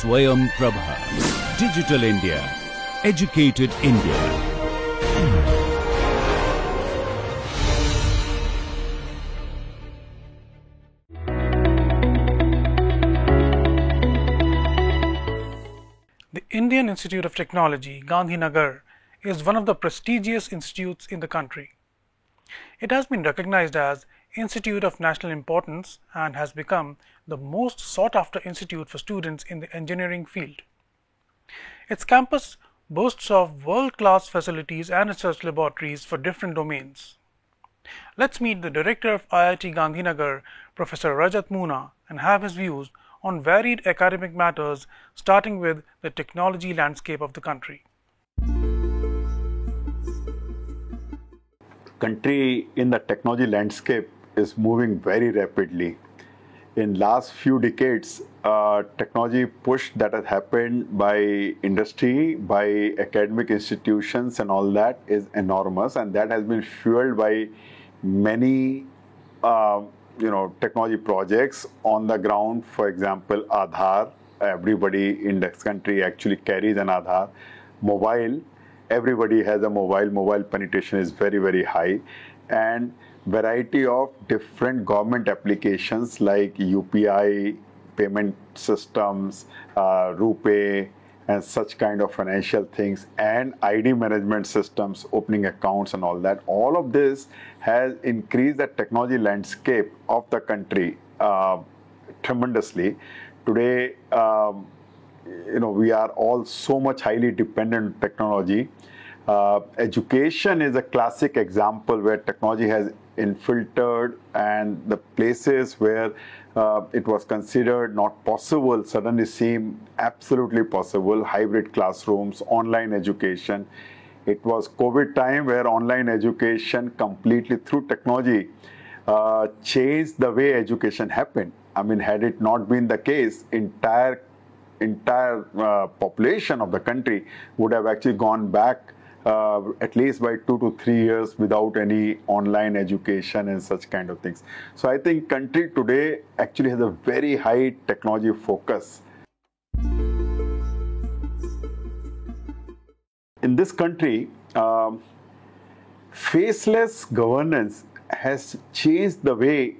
Swayam Prabha. Digital India. Educated India. The Indian Institute of Technology, Gandhinagar, is one of the prestigious institutes in the country. It has been recognized as Institute of National Importance and has become the most sought-after institute for students in the engineering field. Its campus boasts of world-class facilities and research laboratories for different domains. Let's meet the Director of IIT Gandhinagar, Professor Rajat Moona, and have his views on varied academic matters, starting with the technology landscape of the country. Country in the technology landscape is moving very rapidly. In last few decades, technology push that has happened by industry, by academic institutions and all that is enormous, and that has been fueled by many technology projects on the ground. For example, Aadhaar, everybody in this country actually carries an Aadhaar. Mobile, everybody has a mobile penetration is very, very high. And variety of different government applications like UPI, payment systems, RuPay, and such kind of financial things, and ID management systems, opening accounts and all that. All of this has increased the technology landscape of the country tremendously. Today, we are all so much highly dependent on technology. Education is a classic example where technology has infiltrated, and the places where it was considered not possible suddenly seem absolutely possible. Hybrid classrooms, online education. It was COVID time where online education completely through technology changed the way education happened. I mean, had it not been the case, entire population of the country would have actually gone back at least by 2 to 3 years without any online education and such kind of things. So I think country today actually has a very high technology focus. In this country, faceless governance has changed the way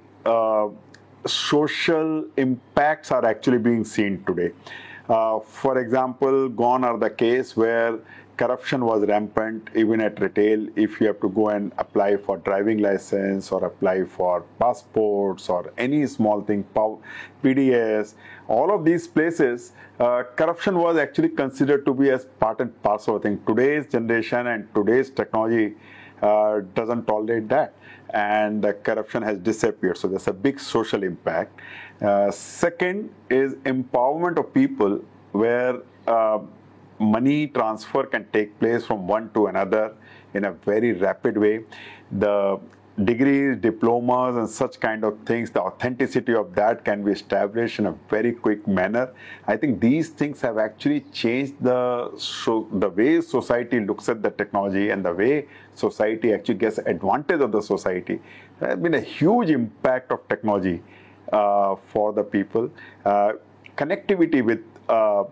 social impacts are actually being seen today. For example, gone are the case where corruption was rampant even at retail. If you have to go and apply for driving license or apply for passports or any small thing, PDS, all of these places, corruption was actually considered to be as part and parcel of thing. Today's generation and today's technology doesn't tolerate that, and the corruption has disappeared. So there's a big social impact. Second is empowerment of people, where money transfer can take place from one to another in a very rapid way. The degrees, diplomas and such kind of things, the authenticity of that can be established in a very quick manner. I think these things have actually changed the way society looks at the technology and the way society actually gets advantage of the society. There has been a huge impact of technology for the people. Connectivity with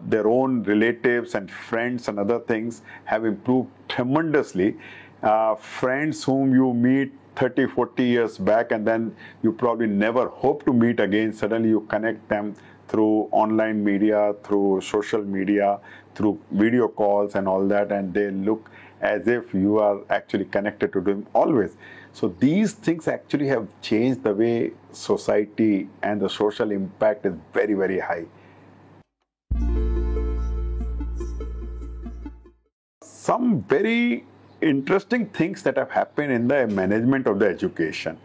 their own relatives and friends and other things have improved tremendously. Friends whom you meet 30, 40 years back and then you probably never hope to meet again, suddenly you connect them through online media, through social media, through video calls and all that, and they look as if you are actually connected to them always. So these things actually have changed the way society, and the social impact is very, very high. Some very interesting things that have happened in the management of the education.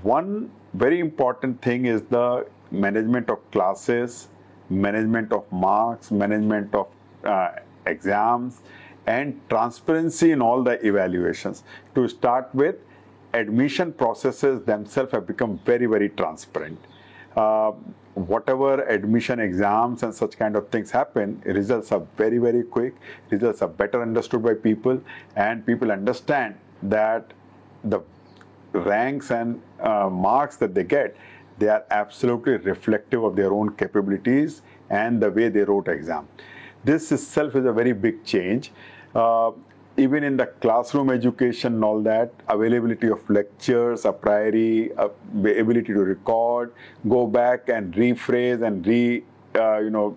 One very important thing is the management of classes, management of marks, management of exams, and transparency in all the evaluations. To start with, admission processes themselves have become very, very transparent. Whatever admission exams and such kind of things happen, results are very, very quick, results are better understood by people, and people understand that the ranks and marks that they get, they are absolutely reflective of their own capabilities and the way they wrote exam. This itself is a very big change. Even in the classroom education and all that, availability of lectures a priori, ability to record, go back and rephrase and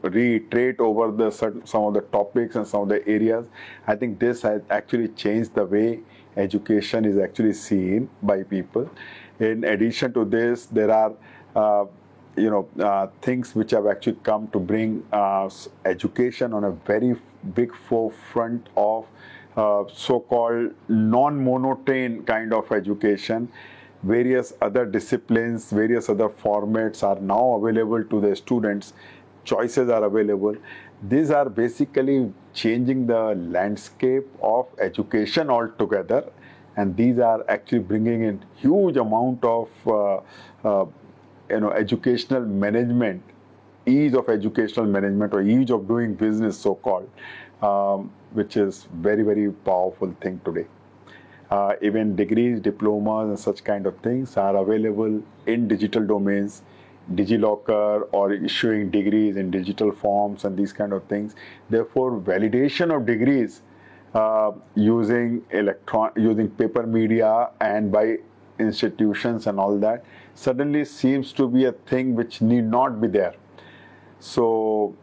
reiterate over some of the topics and some of the areas. I think this has actually changed the way education is actually seen by people. In addition to this, there are things which have actually come to bring education on a very big forefront of so-called non-monotone kind of education. Various other disciplines, various other formats are now available to the students. Choices are available. These are basically changing the landscape of education altogether, and these are actually bringing in huge amount of educational management, ease of educational management or ease of doing business, so-called, which is very, very powerful thing today. Even degrees, diplomas and such kind of things are available in digital domains, DigiLocker, or issuing degrees in digital forms and these kind of things. Therefore, validation of degrees using paper media and by institutions and all that suddenly seems to be a thing which need not be there. So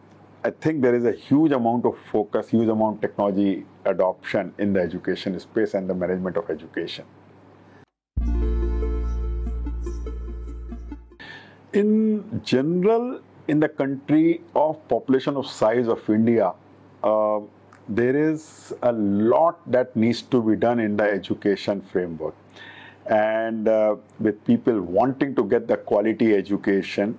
I think there is a huge amount of focus, huge amount of technology adoption in the education space and the management of education. In general, in the country of population of size of India, there is a lot that needs to be done in the education framework. And with people wanting to get the quality education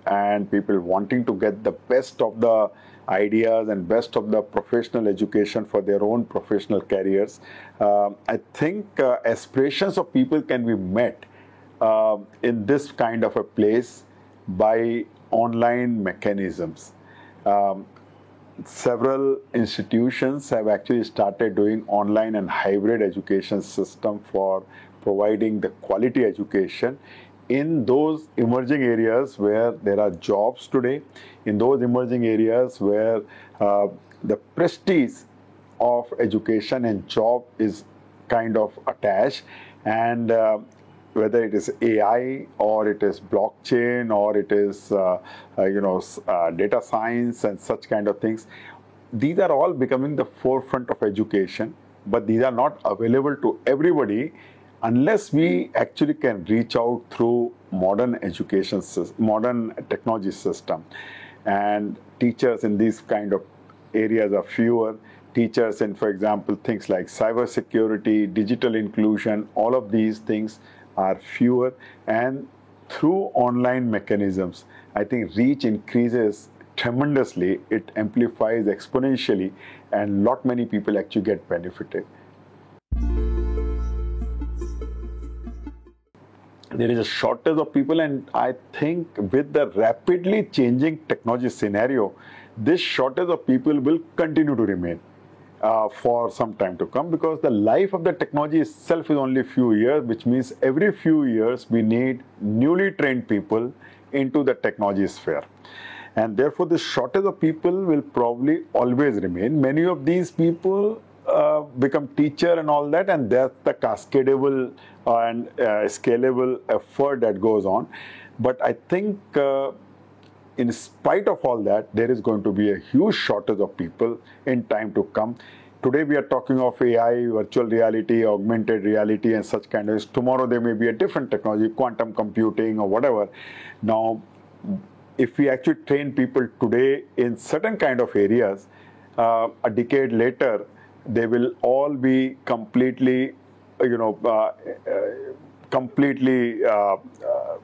and people wanting to get the best of the ideas and best of the professional education for their own professional careers, I think aspirations of people can be met in this kind of a place by online mechanisms. Several institutions have actually started doing online and hybrid education system for providing the quality education in those emerging areas where there are jobs today, in those emerging areas where the prestige of education and job is kind of attached, and whether it is AI or it is blockchain or it is data science and such kind of things, these are all becoming the forefront of education, but these are not available to everybody unless we actually can reach out through modern education, modern technology system. And teachers in these kind of areas are fewer. Teachers in, for example, things like cybersecurity, digital inclusion, all of these things are fewer. And through online mechanisms, I think reach increases tremendously. It amplifies exponentially, and lot many people actually get benefited. There is a shortage of people, and I think with the rapidly changing technology scenario, this shortage of people will continue to remain for some time to come, because the life of the technology itself is only a few years, which means every few years we need newly trained people into the technology sphere. And therefore, the shortage of people will probably always remain. Many of these people become teacher and all that, and that's the cascadable and scalable effort that goes on. But I think in spite of all that, there is going to be a huge shortage of people in time to come. Today we are talking of AI, virtual reality, augmented reality and such kind of things. Tomorrow there may be a different technology, quantum computing or whatever. Now, if we actually train people today in certain kind of areas, a decade later, they will all be completely,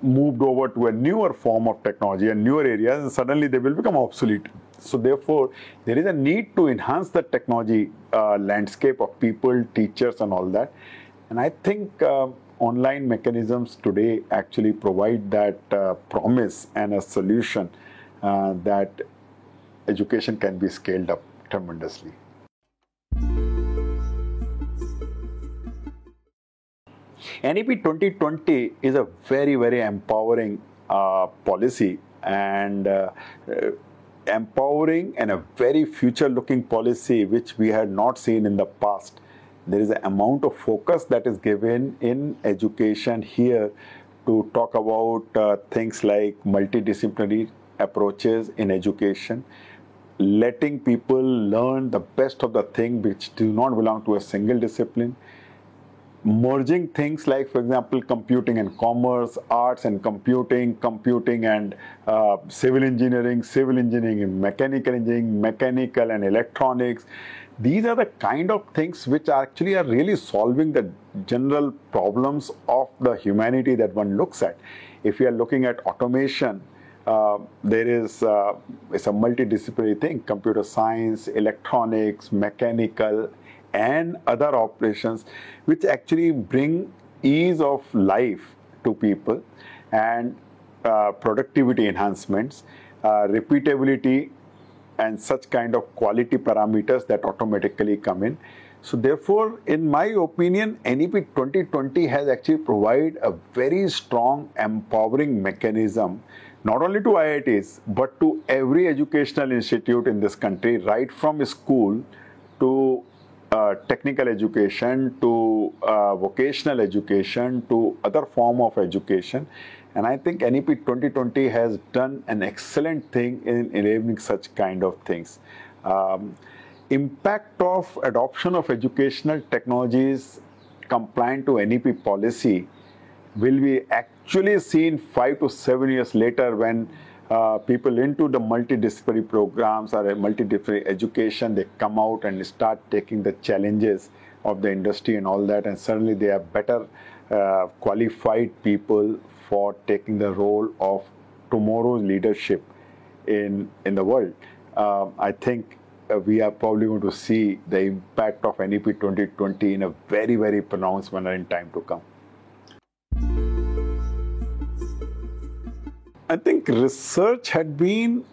moved over to a newer form of technology and newer areas, and suddenly they will become obsolete. So therefore, there is a need to enhance the technology landscape of people, teachers and all that. And I think online mechanisms today actually provide that promise and a solution that education can be scaled up tremendously. NEP 2020 is a very, very empowering policy, and empowering and a very future-looking policy which we had not seen in the past. There is an amount of focus that is given in education here to talk about things like multidisciplinary approaches in education, letting people learn the best of the thing which do not belong to a single discipline, merging things like, for example, computing and commerce, arts and computing, computing and civil engineering and mechanical engineering, mechanical and electronics. These are the kind of things which actually are really solving the general problems of the humanity that one looks at. If you are looking at automation, there is it's a multidisciplinary thing: computer science, electronics, mechanical, and other operations, which actually bring ease of life to people and productivity enhancements, repeatability, and such kind of quality parameters that automatically come in. So therefore, in my opinion, NEP 2020 has actually provided a very strong empowering mechanism, not only to IITs, but to every educational institute in this country, right from school to technical education, to vocational education, to other form of education. And I think NEP 2020 has done an excellent thing in enabling such kind of things. Impact of adoption of educational technologies compliant to NEP policy will be actually seen 5 to 7 years later when people into the multidisciplinary programs or a multidisciplinary education, they come out and start taking the challenges of the industry and all that, and suddenly they are better qualified people for taking the role of tomorrow's leadership in the world. I think we are probably going to see the impact of NEP 2020 in a very, very pronounced manner in time to come. I think research had been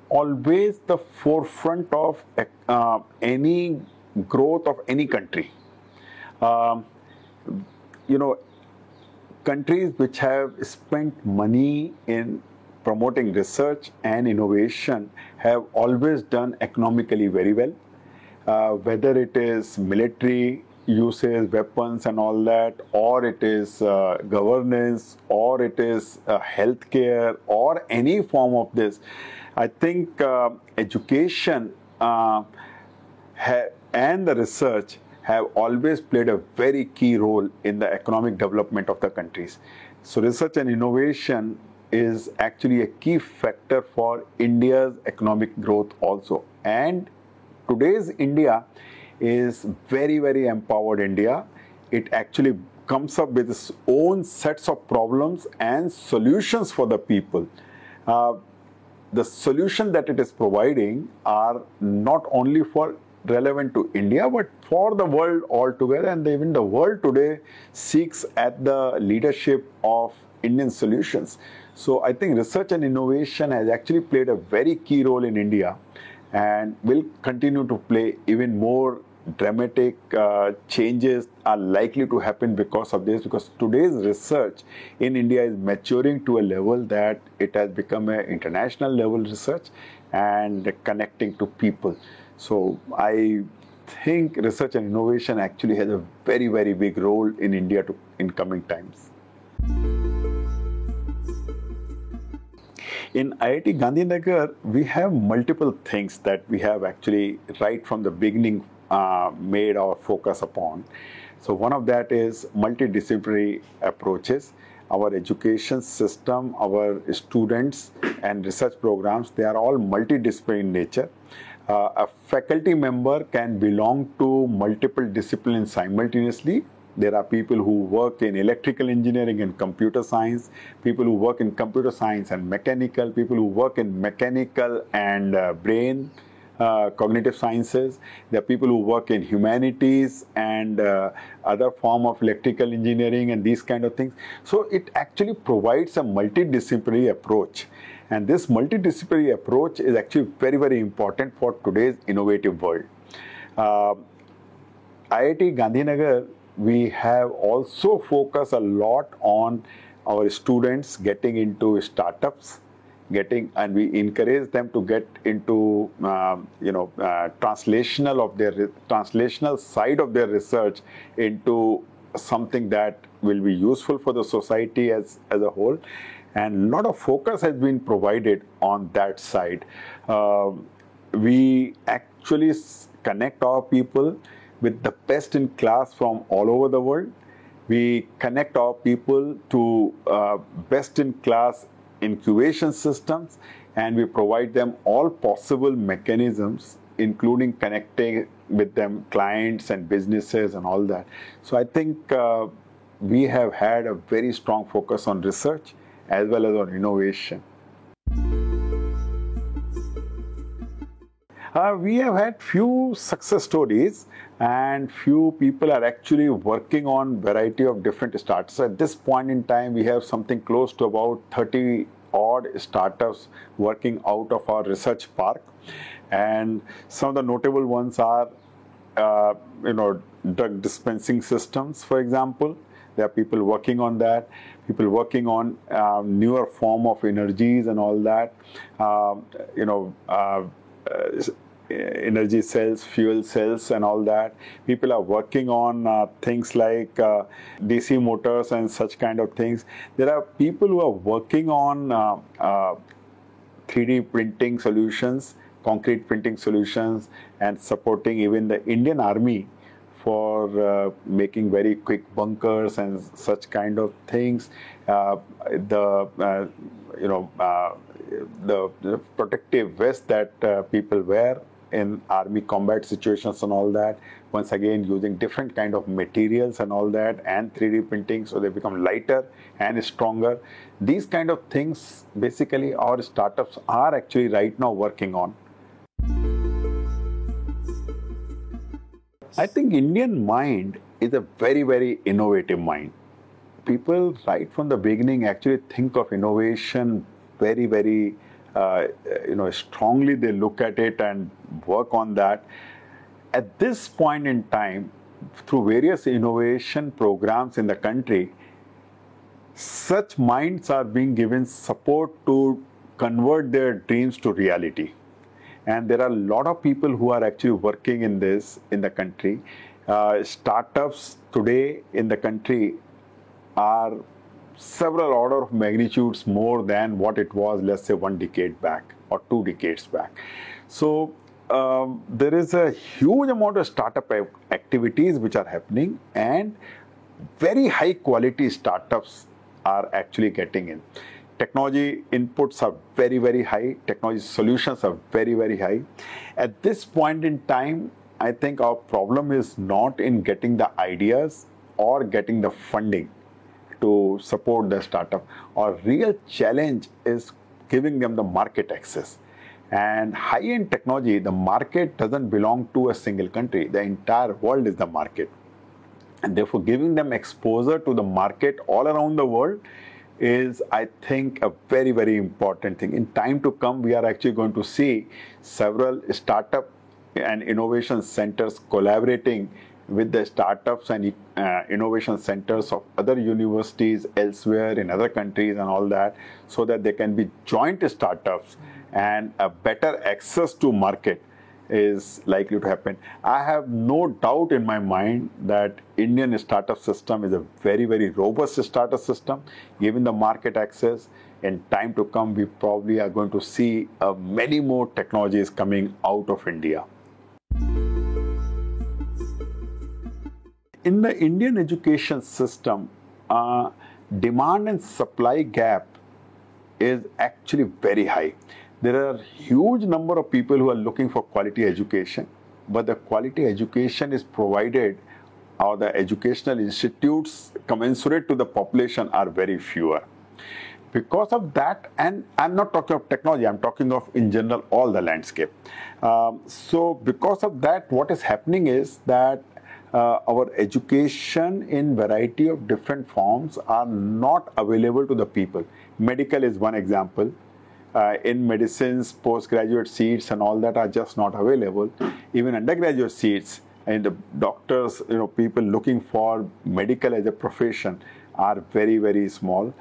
always the forefront of any growth of any country. Countries which have spent money in promoting research and innovation have always done economically very well, whether it is military uses, weapons and all that, or it is governance, or it is healthcare, or any form of this. I think education and the research have always played a very key role in the economic development of the countries. So research and innovation is actually a key factor for India's economic growth also. And today's India is very, very empowered India. It actually comes up with its own sets of problems and solutions for the people. The solution that it is providing are not only for relevant to India, but for the world altogether. And even the world today seeks at the leadership of Indian solutions. So I think research and innovation has actually played a very key role in India and will continue to play. Even more dramatic changes are likely to happen because of this, because today's research in India is maturing to a level that it has become an international level research and connecting to people. So I think research and innovation actually has a very, very big role in India in coming times. In IIT Gandhinagar, we have multiple things that we have actually right from the beginning made our focus upon. So one of that is multidisciplinary approaches. Our education system, our students and research programs, they are all multidisciplinary in nature. A faculty member can belong to multiple disciplines simultaneously. There are people who work in electrical engineering and computer science, people who work in computer science and mechanical, people who work in mechanical and brain, cognitive sciences. There are people who work in humanities and other form of electrical engineering and these kind of things. So it actually provides a multidisciplinary approach. And this multidisciplinary approach is actually very, very important for today's innovative world. IIT Gandhinagar, we have also focused a lot on our students getting into startups getting, and we encourage them to get into translational side of their research into something that will be useful for the society as a whole. And a lot of focus has been provided on that side. We actually connect our people with the best in class from all over the world. We connect our people to best in class incubation systems, and we provide them all possible mechanisms, including connecting with them clients and businesses and all that. So I think we have had a very strong focus on research as well as on innovation. We have had few success stories, and few people are actually working on variety of different startups. At this point in time, we have something close to about 30 odd startups working out of our research park. And some of the notable ones are, drug dispensing systems, for example. There are people working on that, people working on newer form of energies and all that. Energy cells, fuel cells and all that. People are working on things like DC motors and such kind of things. There are people who are working on 3D printing solutions, concrete printing solutions, and supporting even the Indian Army for making very quick bunkers and such kind of things. The protective vest that people wear in army combat situations and all that, once again using different kind of materials and all that, and 3D printing, so they become lighter and stronger. These kind of things basically our startups are actually right now working on. I think Indian mind is a very, very innovative mind. People right from the beginning actually think of innovation very, very strongly. They look at it and work on that. At this point in time, through various innovation programs in the country, such minds are being given support to convert their dreams to reality. And there are a lot of people who are actually working in this in the country. Startups today in the country are several order of magnitudes more than what it was, let's say, 1 decade back or 2 decades back. So there is a huge amount of startup activities which are happening, and very high quality startups are actually getting in. Technology inputs are very, very high. Technology solutions are very, very high. At this point in time, I think our problem is not in getting the ideas or getting the funding to support the startup. Our real challenge is giving them the market access. And high-end technology, the market doesn't belong to a single country. The entire world is the market. And therefore, giving them exposure to the market all around the world is, I think, a very, very important thing. In time to come, we are actually going to see several startup and innovation centers collaborating with the startups and innovation centers of other universities elsewhere in other countries and all that, so that there can be joint startups and a better access to market is likely to happen. I have no doubt in my mind that Indian startup system is a very, very robust startup system. Given the market access, in time to come, we probably are going to see many more technologies coming out of India. In the Indian education system, demand and supply gap is actually very high. There are huge number of people who are looking for quality education, but the quality education is provided, or the educational institutes commensurate to the population are very fewer. Because of that, and I'm not talking of technology, I'm talking of in general all the landscape. So because of that, what is happening is that our education in variety of different forms are not available to the people. Medical is one example. In medicines, postgraduate seats and all that are just not available. Even undergraduate seats and the doctors, people looking for medical as a profession are very, very small.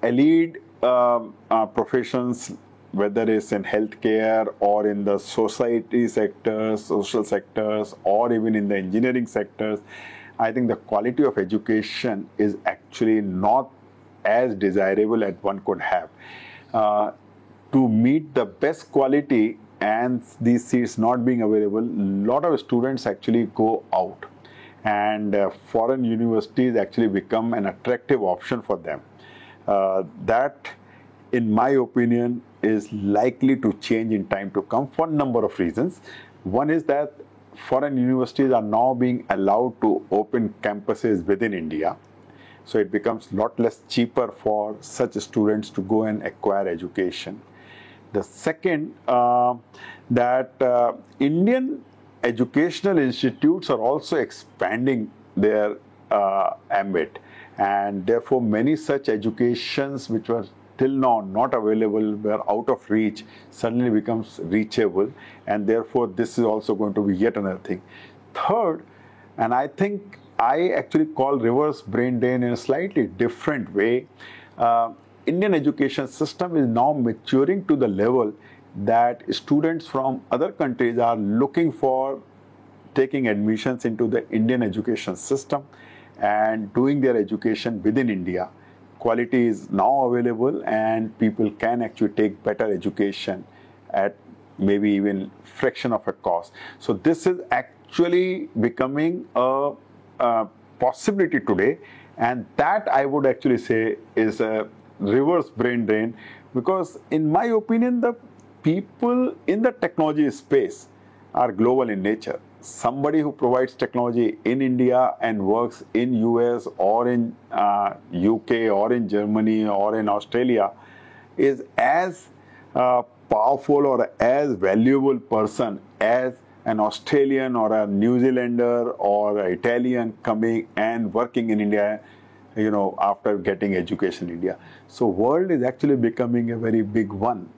Allied professions, whether it's in healthcare or in the society sectors, social sectors, or even in the engineering sectors, I think the quality of education is actually not as desirable as one could have. To meet the best quality and these seats not being available, a lot of students actually go out, and foreign universities actually become an attractive option for them. That, in my opinion, is likely to change in time to come for a number of reasons. One is that foreign universities are now being allowed to open campuses within India. So it becomes a lot less cheaper for such students to go and acquire education. The second, that Indian educational institutes are also expanding their ambit, and therefore many such educations which were till now not available, were out of reach, suddenly becomes reachable, and therefore this is also going to be yet another thing. Third, and I think I actually call reverse brain drain in a slightly different way. Indian education system is now maturing to the level that students from other countries are looking for taking admissions into the Indian education system and doing their education within India. Quality is now available, and people can actually take better education at maybe even fraction of a cost. So this is actually becoming a possibility today, and that I would actually say is a reverse brain drain, because in my opinion the people in the technology space are global in nature. Somebody who provides technology in India and works in US or in UK or in Germany or in Australia is as powerful or as valuable person as an Australian or a New Zealander or an Italian coming and working in India, after getting education in India. So world is actually becoming a very big one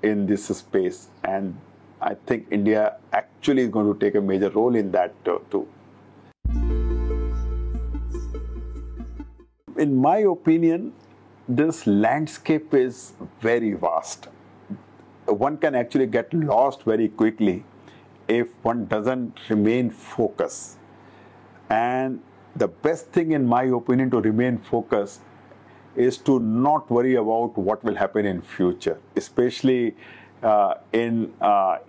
in this space, and I think India actually is going to take a major role in that too. In my opinion, this landscape is very vast. One can actually get lost very quickly if one doesn't remain focused. And the best thing, in my opinion, to remain focused is to not worry about what will happen in future, especially in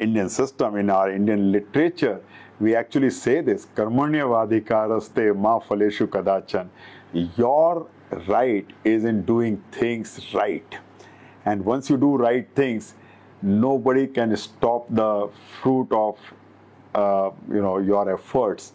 Indian system, in our Indian literature. We actually say this, karmanyavadhikaraste ma phaleshu kadachan. Your right is in doing things right. And once you do right things, nobody can stop the fruit of your efforts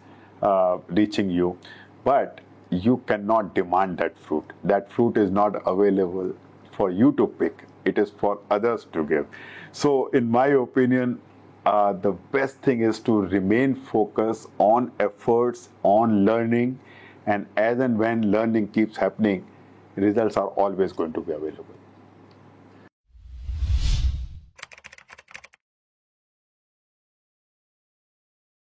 reaching you. But you cannot demand that fruit. That fruit is not available for you to pick. It is for others to give. So in my opinion, the best thing is to remain focused on efforts, on learning, and as and when learning keeps happening, results are always going to be available.